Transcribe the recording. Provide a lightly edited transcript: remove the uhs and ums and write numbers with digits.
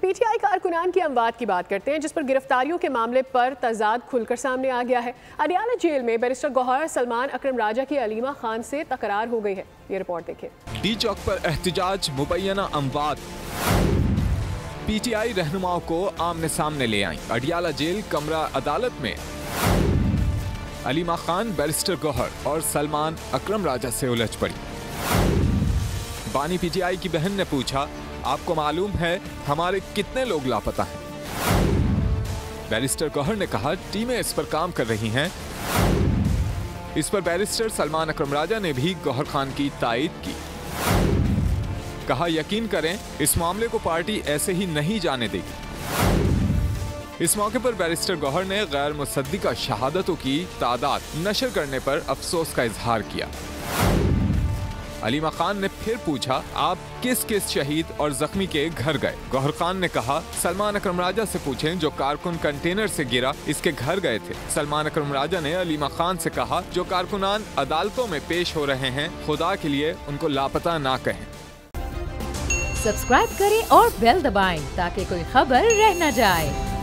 PTI कारकुनान की अमवात की बात करते हैं, जिस पर गिरफ्तारियों के मामले पर तजाद खुलकर सामने आ गया है। अडियाला जेल में बैरिस्टर गौहर, सलमान अकरम राजा की अलीमा खान से तकरार हो गई है। ये रिपोर्ट देखिए। डी चौक पर एहतजाज, मुबैना अमवात। पीटीआई रहनुमाओं को आमने सामने ले आई। अडियाला जेल कमरा अदालत में अलीमा खान, बैरिस्टर गौहर और सलमान अकरम राजा से उलझ पड़ी। बानी पीटीआई की बहन ने पूछा, आपको मालूम है हमारे कितने लोग लापता हैं? बैरिस्टर गौहर ने कहा, टीमें इस पर काम कर रही हैं। इस पर बैरिस्टर सलमान अकरम राजा ने भी गौहर खान की तायीद की। कहा, यकीन करें इस मामले को पार्टी ऐसे ही नहीं जाने देगी। इस मौके पर बैरिस्टर गौहर ने गैर मुसद्दिका शहादतों की तादाद नशर करने पर अफसोस का इजहार किया। अलीमा खान ने फिर पूछा, आप किस किस शहीद और जख्मी के घर गए? गौहर खान ने कहा, सलमान अकरम राजा से पूछें, जो कारकुन कंटेनर से गिरा इसके घर गए थे। सलमान अकरम राजा ने अलीमा खान से कहा, जो कारकुनान अदालतों में पेश हो रहे हैं, खुदा के लिए उनको लापता ना कहें। सब्सक्राइब करें और बेल दबाएं ताकि कोई खबर रह न जाए।